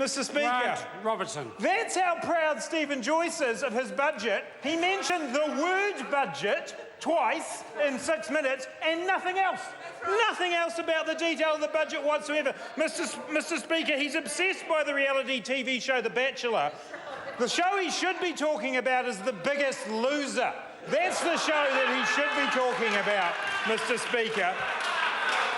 Mr. Speaker. Grant Robertson. That's how proud Stephen Joyce is of his budget. He mentioned the word budget twice in 6 minutes and nothing else. Nothing else about the detail of the budget whatsoever. Mr. Speaker, he's obsessed by the reality TV show The Bachelor. The show he should be talking about is The Biggest Loser. That's the show that he should be talking about, Mr. Speaker.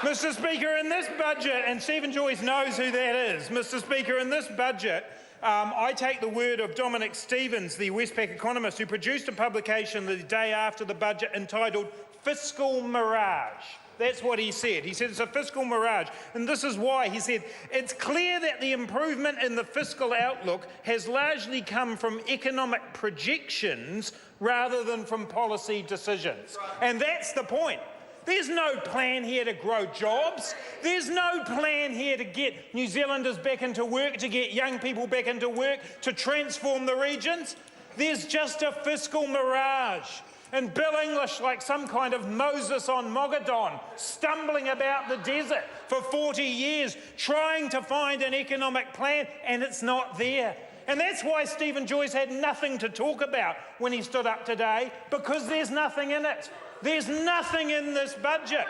Mr. Speaker, in this budget, and Stephen Joyce knows who that is, Mr. Speaker, in this budget, I take the word of Dominic Stevens, the Westpac economist, who produced a publication the day after the budget entitled Fiscal Mirage. That's what he said. He said it's a fiscal mirage. And this is why. He said, it's clear that the improvement in the fiscal outlook has largely come from economic projections rather than from policy decisions. And that's the point. There's no plan here to grow jobs. There's no plan here to get New Zealanders back into work, to get young people back into work, to transform the regions. There's just a fiscal mirage. And Bill English, like some kind of Moses on Mogadon, stumbling about the desert for 40 years, trying to find an economic plan, and it's not there. And that's why Stephen Joyce had nothing to talk about when he stood up today, because there's nothing in it. There's nothing in this budget.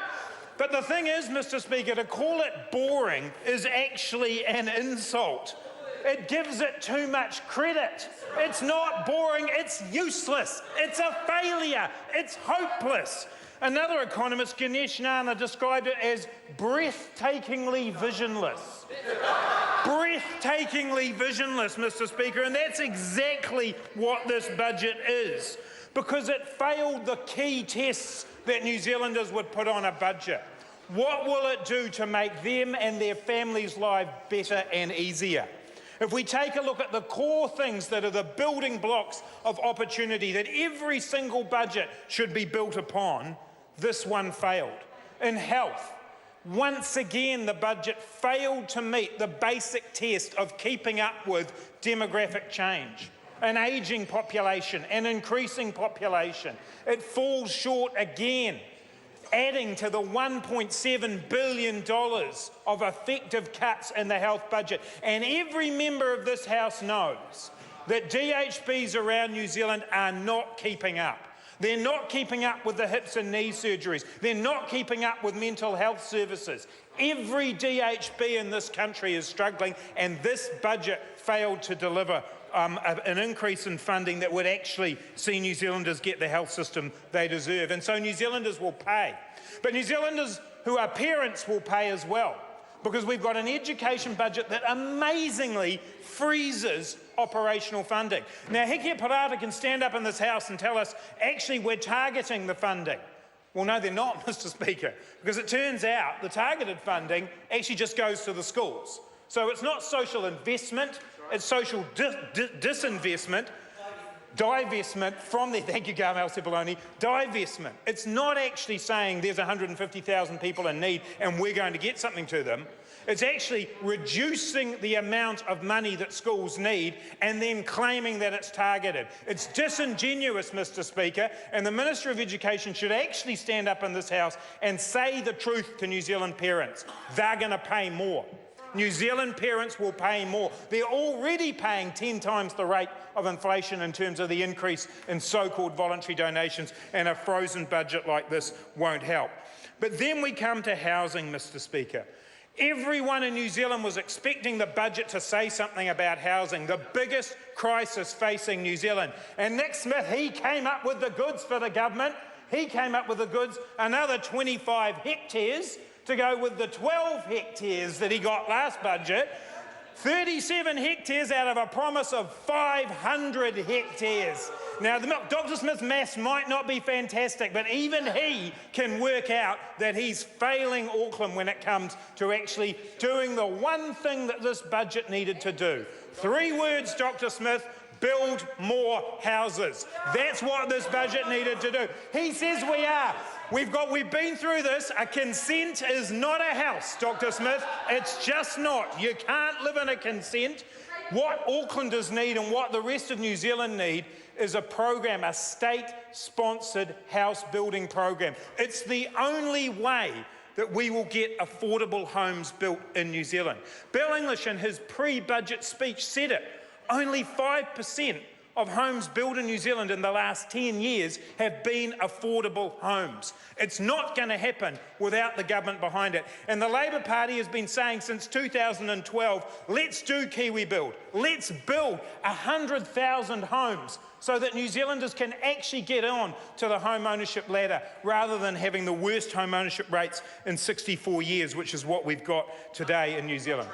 But the thing is, Mr. Speaker, to call it boring is actually an insult. It gives it too much credit. It's not boring, it's useless. It's a failure. It's hopeless. Another economist, Ganesh Nana, described it as breathtakingly visionless. Breathtakingly visionless, Mr. Speaker, and that's exactly what this budget is, because it failed the key tests that New Zealanders would put on a budget. What will it do to make them and their families' lives better and easier? If we take a look at the core things that are the building blocks of opportunity that every single budget should be built upon, this one failed. In health, once again the budget failed to meet the basic test of keeping up with demographic change. An ageing population, an increasing population. It falls short again, adding to the $1.7 billion of effective cuts in the health budget. And every member of this House knows that DHBs around New Zealand are not keeping up. They're not keeping up with the hips and knee surgeries. They're not keeping up with mental health services. Every DHB in this country is struggling, and this budget failed to deliver an increase in funding that would actually see New Zealanders get the health system they deserve. And so New Zealanders will pay. But New Zealanders who are parents will pay as well, because we've got an education budget that amazingly freezes operational funding. Now, Hekia Parata can stand up in this House and tell us, actually, we're targeting the funding. Well, no, they're not, Mr. Speaker, because it turns out the targeted funding actually just goes to the schools. So it's not social investment, it's social disinvestment, divestment from the, thank you, Carmel Cipollone, divestment. It's not actually saying there's 150,000 people in need and we're going to get something to them. It's actually reducing the amount of money that schools need and then claiming that it's targeted. It's disingenuous, Mr. Speaker, and the Minister of Education should actually stand up in this House and say the truth to New Zealand parents. They're going to pay more. New Zealand parents will pay more. They're already paying 10 times the rate of inflation in terms of the increase in so-called voluntary donations, and a frozen budget like this won't help. But then we come to housing, Mr. Speaker. Everyone in New Zealand was expecting the budget to say something about housing, the biggest crisis facing New Zealand. And Nick Smith, he came up with the goods for the government. He came up with the goods, another 25 hectares, to go with the 12 hectares that he got last budget, 37 hectares out of a promise of 500 hectares. Now, Dr. Smith's maths might not be fantastic, but even he can work out that he's failing Auckland when it comes to actually doing the one thing that this budget needed to do. 3 words, Dr. Smith: build more houses. That's what this budget needed to do. He says we are. We've been through this. A consent is not a house, Dr. Smith. It's just not. You can't live in a consent. What Aucklanders need and what the rest of New Zealand need is a program, a state-sponsored house building program. It's the only way that we will get affordable homes built in New Zealand. Bill English, in his pre-budget speech, said it. Only 5% of homes built in New Zealand in the last 10 years have been affordable homes. It's not going to happen without the government behind it. And the Labor Party has been saying since 2012, let's do Kiwi Build. Let's build 100,000 homes so that New Zealanders can actually get on to the home ownership ladder rather than having the worst home ownership rates in 64 years, which is what we've got today in New Zealand.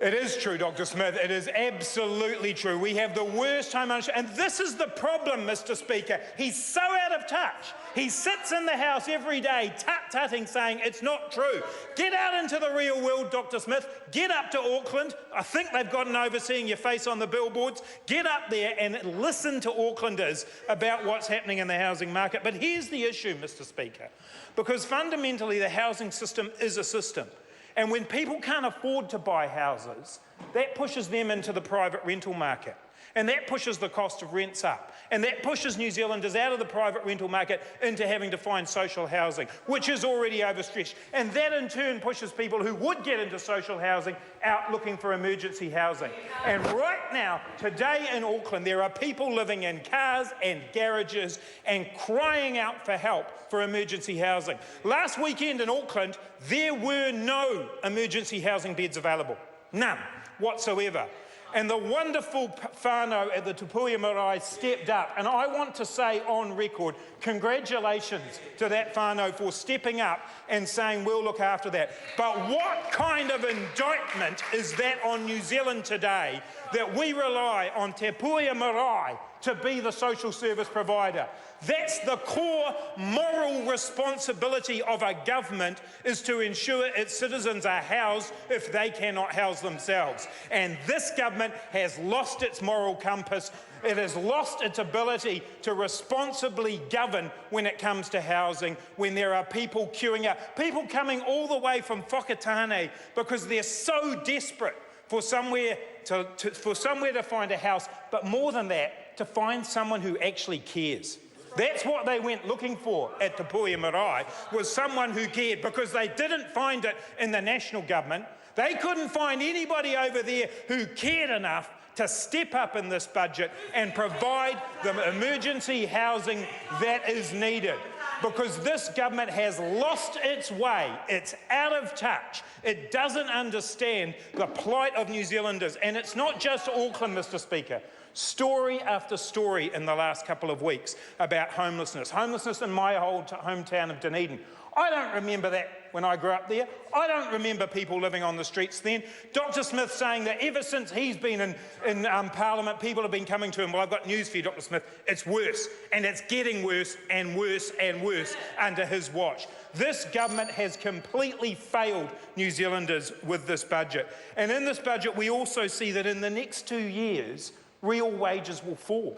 It is true, Dr. Smith. It is absolutely true. We have the worst home ownership. And this is the problem, Mr. Speaker. He's so out of touch. He sits in the House every day, tut-tutting, saying it's not true. Get out into the real world, Dr. Smith. Get up to Auckland. I think they've gotten over seeing your face on the billboards. Get up there and listen to Aucklanders about what's happening in the housing market. But here's the issue, Mr. Speaker. Because fundamentally, the housing system is a system. And when people can't afford to buy houses, that pushes them into the private rental market. And that pushes the cost of rents up. And that pushes New Zealanders out of the private rental market into having to find social housing, which is already overstretched. And that in turn pushes people who would get into social housing out looking for emergency housing. And right now, today in Auckland, there are people living in cars and garages and crying out for help for emergency housing. Last weekend in Auckland, there were no emergency housing beds available. None whatsoever. And the wonderful whānau at the Tupuia Marae stepped up. And I want to say on record, congratulations to that whānau for stepping up and saying we'll look after that. But what kind of indictment is that on New Zealand today, that we rely on Te Puia Marae to be the social service provider? That's the core moral responsibility of a government, is to ensure its citizens are housed if they cannot house themselves. And this government has lost its moral compass. It has lost its ability to responsibly govern when it comes to housing, when there are people queuing up, people coming all the way from Whakatane because they're so desperate for somewhere to find a house, but more than that, to find someone who actually cares. That's what they went looking for at Te Puia Marae, was someone who cared, because they didn't find it in the national government. They couldn't find anybody over there who cared enough to step up in this budget and provide the emergency housing that is needed. Because this government has lost its way. It's out of touch. It doesn't understand the plight of New Zealanders. And it's not just Auckland, Mr. Speaker. Story after story in the last couple of weeks about homelessness. Homelessness in my old hometown of Dunedin. I don't remember that when I grew up there. I don't remember people living on the streets then. Dr. Smith saying that ever since he's been in Parliament, people have been coming to him. Well, I've got news for you, Dr. Smith. It's worse, and it's getting worse and worse and worse under his watch. This government has completely failed New Zealanders with this budget. And in this budget, we also see that in the next 2 years, real wages will fall.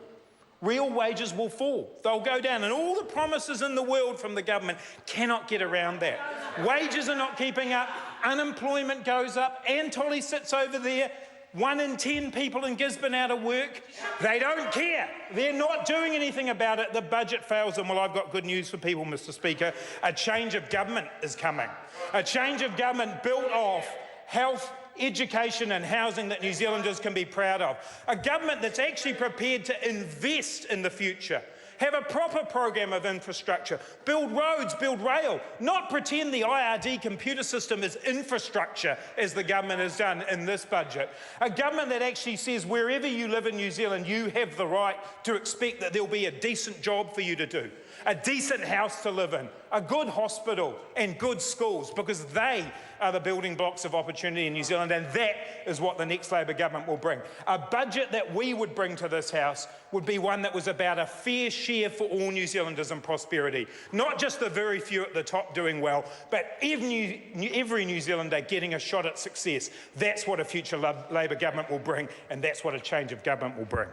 Real wages will fall. They'll go down. And all the promises in the world from the government cannot get around that. Wages are not keeping up. Unemployment goes up. Ann Tolley sits over there. 1 in 10 people in Gisborne out of work. They don't care. They're not doing anything about it. The budget fails them. Well, I've got good news for people, Mr. Speaker. A change of government is coming. A change of government built off health, education and housing that New Zealanders can be proud of. A government that's actually prepared to invest in the future. Have a proper program of infrastructure. Build roads, build rail. Not pretend the IRD computer system is infrastructure, as the government has done in this budget. A government that actually says wherever you live in New Zealand, you have the right to expect that there'll be a decent job for you to do, a decent house to live in, a good hospital and good schools, because they are the building blocks of opportunity in New Zealand, and that is what the next Labor government will bring. A budget that we would bring to this House would be one that was about a fair share for all New Zealanders and prosperity. Not just the very few at the top doing well, but every New Zealander getting a shot at success. That's what a future Labor government will bring, and that's what a change of government will bring.